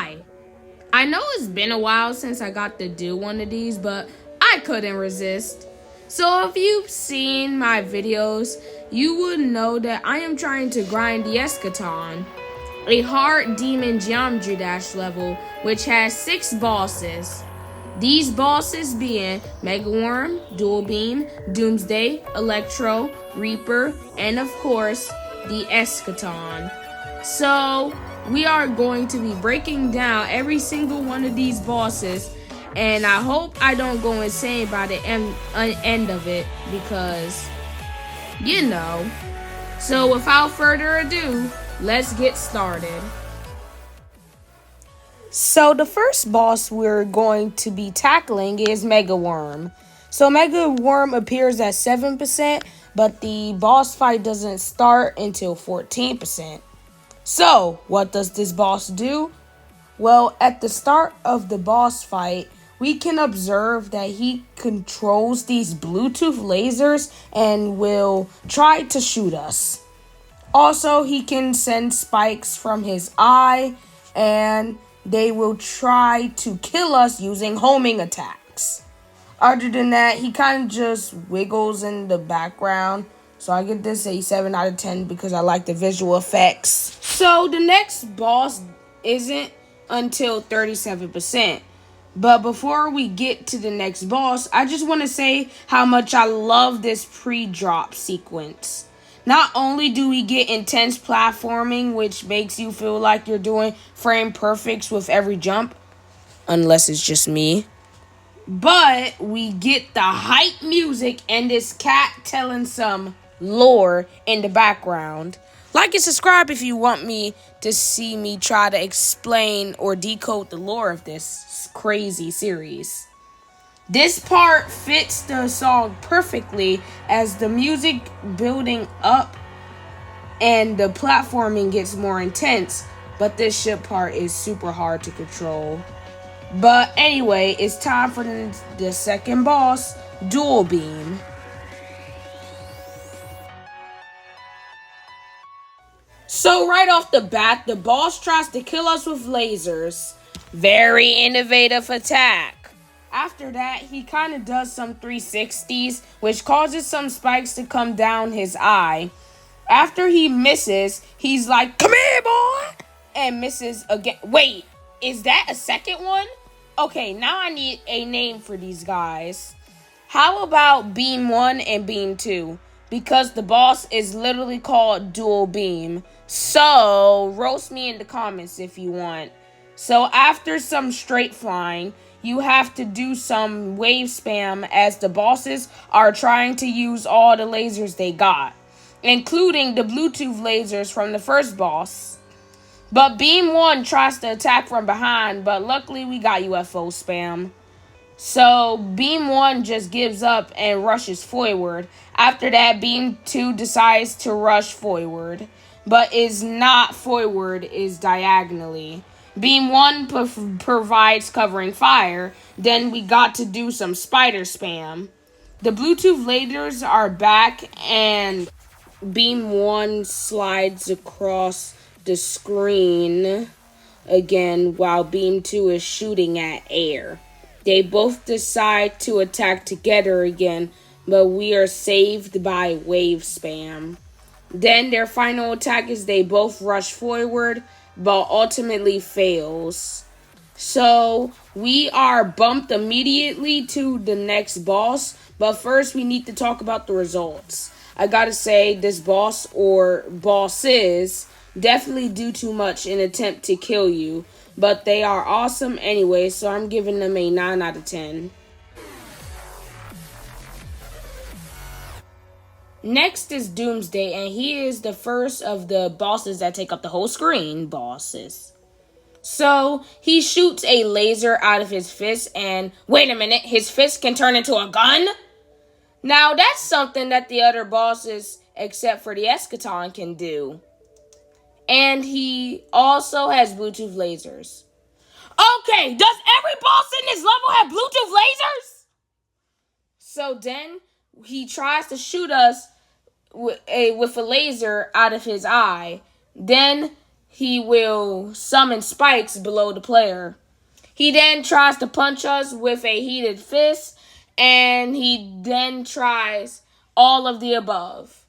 Hi! I know it's been a while since I got to do one of these, but I couldn't resist. So if you've seen my videos, you would know that I am trying to grind the Eschaton, a hard demon geometry dash level which has 6 bosses. These bosses being Mega Worm, Dual Beam, Doomsday, Electro, Reaper, and of course, the Eschaton. So, we are going to be breaking down every single one of these bosses, and I hope I don't go insane by the end of it, because, you know. So, without further ado, let's get started. So the first boss we're going to be tackling is Mega Worm. So Mega Worm appears at 7%, but the boss fight doesn't start until 14%. So what does this boss do? Well, at the start of the boss fight, we can observe that he controls these Bluetooth lasers and will try to shoot us. Also, he can send spikes from his eye, and they will try to kill us using homing attacks. Other than that, he kind of just wiggles in the background. So I give this a 7 out of 10 because I like the visual effects. So the next boss isn't until 37%. But before we get to the next boss, I just want to say how much I love this pre-drop sequence. Not only do we get intense platforming, which makes you feel like you're doing frame perfects with every jump, unless it's just me, but we get the hype music and this cat telling some lore in the background. Like and subscribe if you want me to see me try to explain or decode the lore of this crazy series. This part fits the song perfectly as the music building up and the platforming gets more intense, but this ship part is super hard to control. But anyway, it's time for the second boss, Dual Beam. So right off the bat, the boss tries to kill us with lasers. Very innovative attack. After that, he kind of does some 360s, which causes some spikes to come down his eye. After he misses, he's like, "Come here, boy!" and misses again. Wait, is that a second one? Okay, now I need a name for these guys. How about Beam 1 and Beam 2? Because the boss is literally called Dual Beam. So, roast me in the comments if you want. So, after some straight flying, you have to do some wave spam as the bosses are trying to use all the lasers they got, including the Bluetooth lasers from the first boss. But Beam 1 tries to attack from behind, but luckily we got UFO spam. So Beam 1 just gives up and rushes forward. After that, Beam 2 decides to rush forward, but is not forward, is diagonally. Beam 1 provides covering fire. Then we got to do some spider spam. The Bluetooth lasers are back and Beam 1 slides across the screen again while Beam 2 is shooting at air. They both decide to attack together again, but we are saved by wave spam. Then their final attack is they both rush forward, but ultimately fails. So we are bumped immediately to the next boss, but first we need to talk about the results. I gotta say, this boss or bosses definitely do too much in attempt to kill you, but they are awesome anyway, so I'm giving them a 9 out of 10. Next is Doomsday, and he is the first of the bosses that take up the whole screen bosses. So, he shoots a laser out of his fist, and wait a minute, his fist can turn into a gun? Now, that's something that the other bosses, except for the Eschaton, can do. And he also has Bluetooth lasers. Okay, does every boss in this level have Bluetooth lasers? So then he tries to shoot us with a laser out of his eye. Then he will summon spikes below the player. He then tries to punch us with a heated fist, and he then tries all of the above.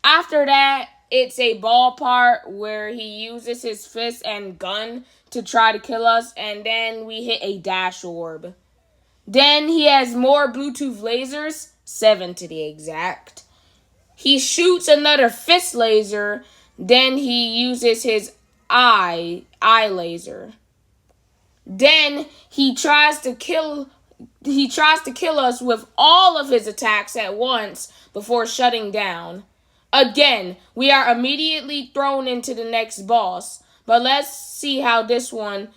After that, it's a ball part where he uses his fist and gun to try to kill us, and then we hit a dash orb. Then he has more Bluetooth lasers, 7 to the exact. He shoots another fist laser, then he uses his eye laser. Then he tries to kill us with all of his attacks at once before shutting down. Again, we are immediately thrown into the next boss, but let's see how this one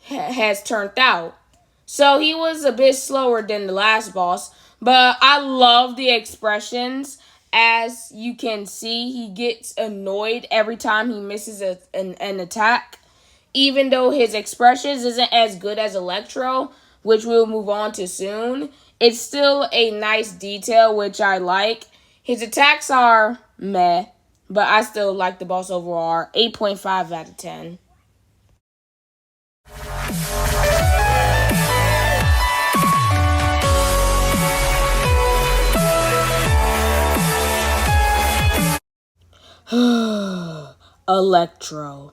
has turned out. So he was a bit slower than the last boss, but I love the expressions. As you can see, he gets annoyed every time he misses an attack. Even though his expressions isn't as good as Electro, which we'll move on to soon, it's still a nice detail, which I like. His attacks are meh, but I still like the boss overall. 8.5 out of 10. Electro,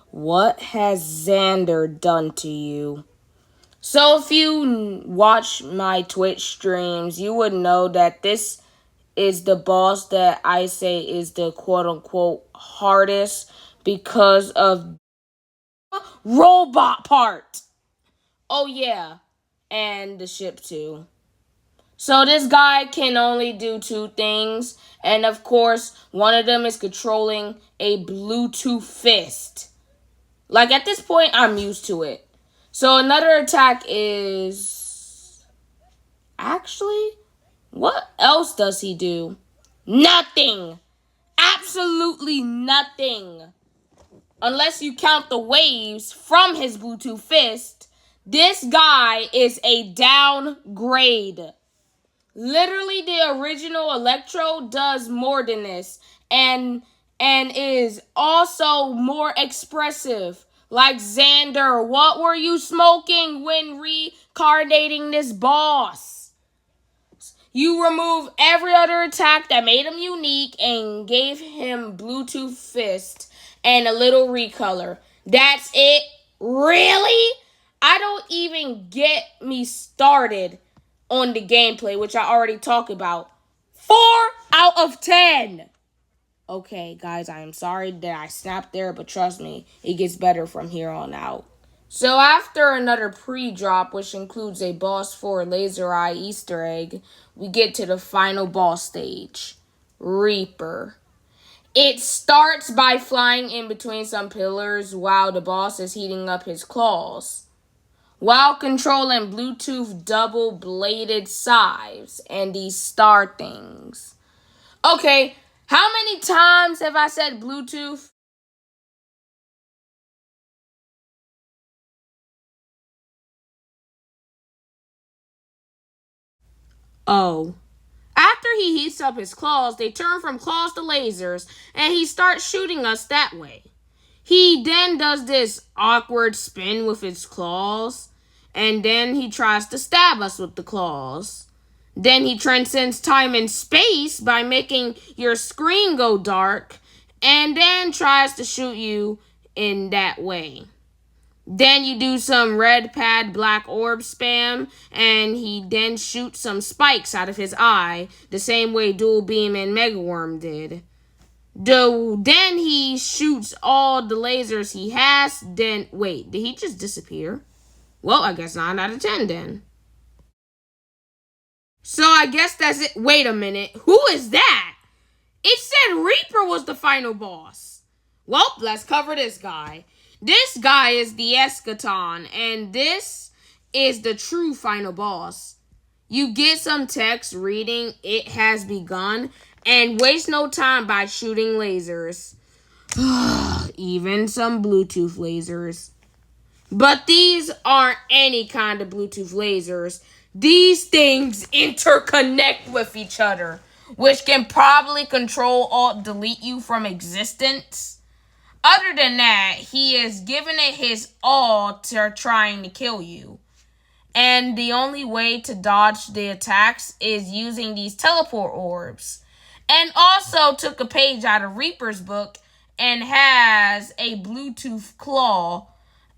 what has Xander done to you? So if you watch my Twitch streams, you would know that this is the boss that I say is the quote-unquote hardest because of robot part. Oh yeah, and the ship too. So this guy can only do 2 things, and of course, one of them is controlling a Bluetooth fist. Like, at this point, I'm used to it. So another attack is... Actually, what else does he do? Nothing! Absolutely nothing! Unless you count the waves from his Bluetooth fist, this guy is a downgrade. Literally, the original Electro does more than this, and is also more expressive. Like Xander, what were you smoking when reincarnating this boss? You remove every other attack that made him unique and gave him Bluetooth fist and a little recolor. That's it? Really? I don't even get me started on the gameplay, which I already talked about. 4 out of 10. Okay, guys, I am sorry that I snapped there, but trust me, it gets better from here on out. So after another pre-drop, which includes a boss 4 laser eye Easter egg, we get to the final boss stage, Reaper. It starts by flying in between some pillars while the boss is heating up his claws, while controlling Bluetooth double-bladed scythes and these star things. Okay, how many times have I said Bluetooth? Oh. After he heats up his claws, they turn from claws to lasers, and he starts shooting us that way. He then does this awkward spin with his claws, and then he tries to stab us with the claws. Then he transcends time and space by making your screen go dark, and then tries to shoot you in that way. Then you do some red pad black orb spam, and he then shoots some spikes out of his eye, the same way Dual Beam and Mega Worm did. Then he shoots all the lasers he has. Then, wait, did he just disappear? Well, I guess 9 out of 10 then. So I guess that's it. Wait a minute. Who is that? It said Reaper was the final boss. Well, let's cover this guy. This guy is the Eschaton, and this is the true final boss. You get some text reading, "It has begun," and waste no time by shooting lasers. Even some Bluetooth lasers. But these aren't any kind of Bluetooth lasers. These things interconnect with each other, which can probably control alt delete you from existence. Other than that, he is giving it his all to trying to kill you. And the only way to dodge the attacks is using these teleport orbs. And also took a page out of Reaper's book and has a Bluetooth claw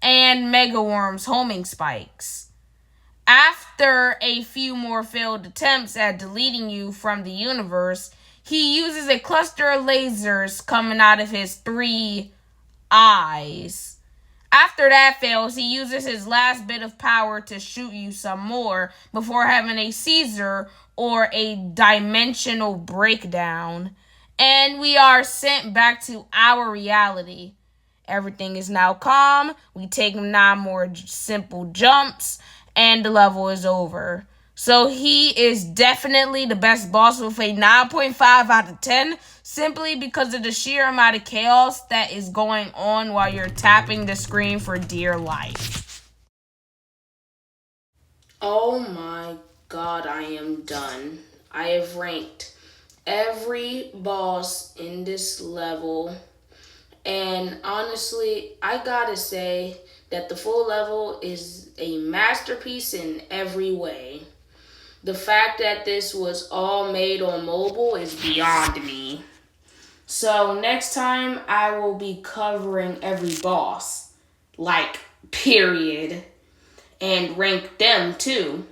and Mega Worm's homing spikes. After a few more failed attempts at deleting you from the universe, he uses a cluster of lasers coming out of his 3 eyes. After that fails, he uses his last bit of power to shoot you some more before having a seizure or a dimensional breakdown. And we are sent back to our reality. Everything is now calm. We take 9 more simple jumps, and the level is over. So he is definitely the best boss with a 9.5 out of 10, simply because of the sheer amount of chaos that is going on while you're tapping the screen for dear life. Oh my god, I am done. I have ranked every boss in this level, and honestly, I gotta say that the full level is a masterpiece in every way. The fact that this was all made on mobile is beyond me. So next time I will be covering every boss, like period, and rank them too.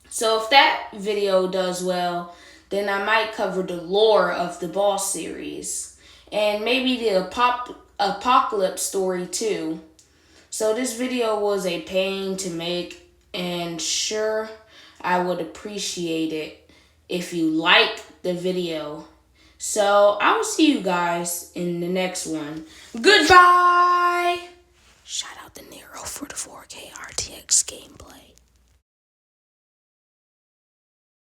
So if that video does well, then I might cover the lore of the boss series and maybe the apocalypse story too. So this video was a pain to make, and sure, I would appreciate it if you like the video. So I will see you guys in the next one. Goodbye! Shout out to Nero for the 4K RTX gameplay.